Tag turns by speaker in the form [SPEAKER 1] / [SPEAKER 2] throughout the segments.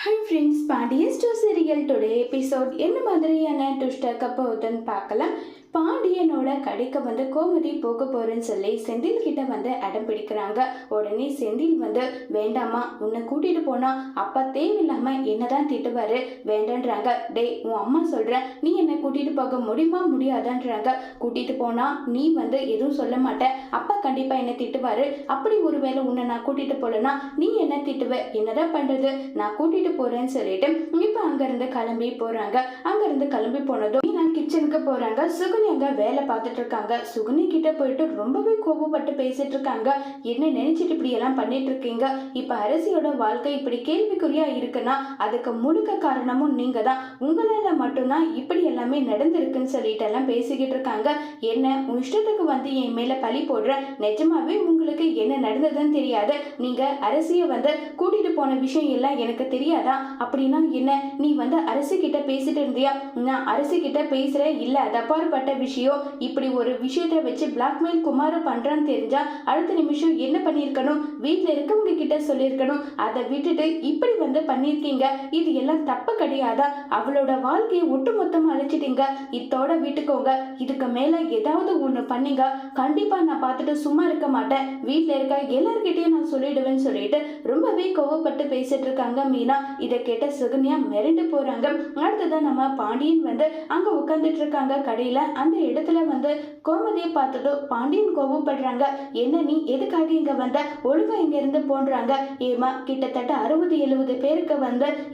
[SPEAKER 1] High friends, Pandian store serial today episode என்ன மாதிரியான ட்விஸ்டாக போகுதுன்னு பார்க்கலாம். பாண்டியனோட கடைக்கு கோமதி போக போறேன்னு சொல்லி செந்தில் கிட்ட அடம் பிடிக்கிறாங்க. உடனே செந்தில் வேண்டாமா, உன்னை கூட்டிட்டு போனா அப்பா தேவையில்லாம என்னதான் திட்டுவாரு, வேண்டான்றாங்க. டேய், உன் அம்மா சொல்ற, நீ என்னை கூட்டிட்டு போக முடியுமா முடியாதான்றாங்க. கூட்டிட்டு போனா நீ எதுவும் சொல்ல மாட்ட, அப்பா கண்டிப்பா என்ன திட்டுவாரு. அப்படி ஒருவேளை உன்னை நான் கூட்டிட்டு போலனா நீ என்ன திட்டுவ, என்னதான் பண்றது, நான் கூட்டிட்டு போறேன்னு சொல்லிட்டு இப்ப அங்கிருந்து கிளம்பி போறாங்க. அங்கிருந்து கிளம்பி போனதும் நான் கிச்சனுக்கு போறாங்க. சுகனி அங்க வேலை பார்த்துட்டு இருக்காங்க. சுகனி கிட்ட போயிட்டு ரொம்பவே கோபப்பட்டு பேசிட்டு இருக்காங்க. என்ன நினைச்சிட்டு இப்படி எல்லாம் பண்ணிட்டு இருக்கீங்க, இப்ப அரசியோட வாழ்க்கை இப்படி கேள்விக்குறியா இருக்குன்னா அதுக்கு முழுக்க காரணமும் நீங்க தான், உங்களால மட்டும்தான் இப்படி எல்லாமே நடந்திருக்குன்னு சொல்லிட்டு எல்லாம் பேசிக்கிட்டு இருக்காங்க. என்ன உன் இஷ்டத்துக்கு என் மேல பழி போடுற, நிஜமாவே உங்களுக்கு என்ன நடந்ததுன்னு தெரியாது, நீங்க அரசிய கூட்டிட்டு போன விஷயம் எல்லாம் எனக்கு தெரியாதா, அப்படின்னா என்ன நீ அரசு கிட்ட பேசிட்டு இருந்தியா, நான் அரசு கிட்ட பேசுற இல்ல, தப்பாற்பட்ட விஷயம், இப்படி ஒரு விஷயத்தை வச்சு பிளாக்மெயில் குமார பண்றான்னு தெரிஞ்சா அடுத்த நிமிஷம் என்ன பண்ணிருக்கணும், வீட்டுல இருக்கவங்க கிட்ட சொல்லிருக்கணும், அதை விட்டுட்டு இப்படி பண்ணிருக்கீங்க, இது எல்லாம் தப்பு கிடையாதா, அவளோட வாழ்க்கையை ஒட்டுமொத்தமா அழிச்சிட்டீங்க, இத்தோட வீட்டுக்கோங்க, இதுக்கு மேல ஏதாவது ஒண்ணு பண்ணீங்க கண்டிப்பா நான் பார்த்துட்டு சும்மா இருக்க மாட்டேன், வீட்டுல இருக்க எல்லார்கிட்டையும் நான் சொல்லிடுவேன்னு சொல்லிட்டு ரொம்பவே கோவப்பட்டு பேசிட்டு இருக்காங்க மீனா. இதை கேட்ட சுகன்யா மிரண்டு போறாங்க. அடுத்ததான் நம்ம பாண்டியன் அங்க உட்கார்ந்துட்டு இருக்காங்க கடையில. அந்த இடத்துல கோமதியை பார்த்துட்டு பாண்டியன் கோவப்படுறாங்க. என்ன நீ எதுக்காக இங்க ஒழுங்கா இங்க இருந்து போன்றாங்க. ஏமா கிட்டத்தட்ட 60-70 பேருக்கு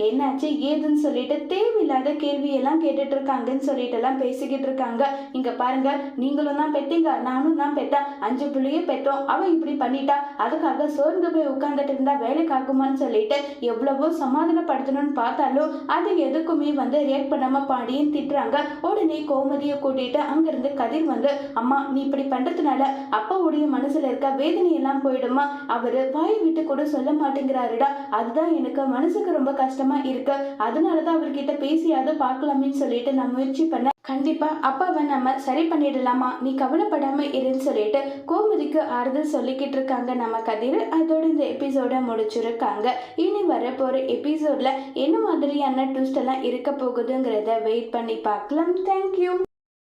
[SPEAKER 1] என்னாச்சு ஏதுன்னு சொல்லிட்டு தேவையில்லாத கேள்வி எல்லாம் கேட்டுட்டு இருக்காங்கன்னு சொல்லிட்டு எல்லாம் பேசிக்கிட்டு இருக்காங்க. இங்க பாருங்க, நீங்களும் தான் பெத்தீங்க, நானும் தான் பெத்தேன், 5 பிள்ளையே பெற்றோம், அவ இப்படி பண்ணிட்டா, அதுக்காக சோர்ந்து போய் உட்கார்ந்துட்டு இருந்தா வேலைக்கு ஆகுமான்னு சொல்லிட்டு எவ்வளவோ சமாதானப்படுத்தணும்னு பார்த்தாலும் அது எதுக்குமே ரியாக்ட் பண்ணாம பாண்டியன் திட்டுறாங்க. உடனே கோமதியை கூட்டிட்டு அங்கிருந்து கதிர் அம்மா நீ இப்படி பண்றதுனால அப்பாவுடைய மனசுல இருக்க வேதனை எல்லாம் போயிடுமா, அவரு வாய் விட்டு கூட சொல்ல மாட்டேங்கிறாருடா, அதுதான் எனக்கு மனசுக்கு ரொம்ப கஷ்டமா இருக்கு, அதனாலதான் அவர்கிட்ட பேசியாவது பார்க்கலாமேன்னு சொல்லிட்டு நான் முயற்சி பண்ண, கண்டிப்பா அப்பாவை நம்ம சரி பண்ணிடலாமா, நீ கவலைப்படாம இருன்னு சொல்லிட்டு கோமதிக்கு ஆறுதல் சொல்லிக்கிட்டு இருக்காங்க நம்ம கதிர். அதோட இந்த எபிசோட முடிச்சிருக்காங்க. இனி வரப்போற எபிசோட்ல என்ன மாதிரியான ட்விஸ்ட் எல்லாம் இருக்க போகுதுங்கிறத வெயிட் பண்ணி பார்க்கலாம். தேங்க்யூ.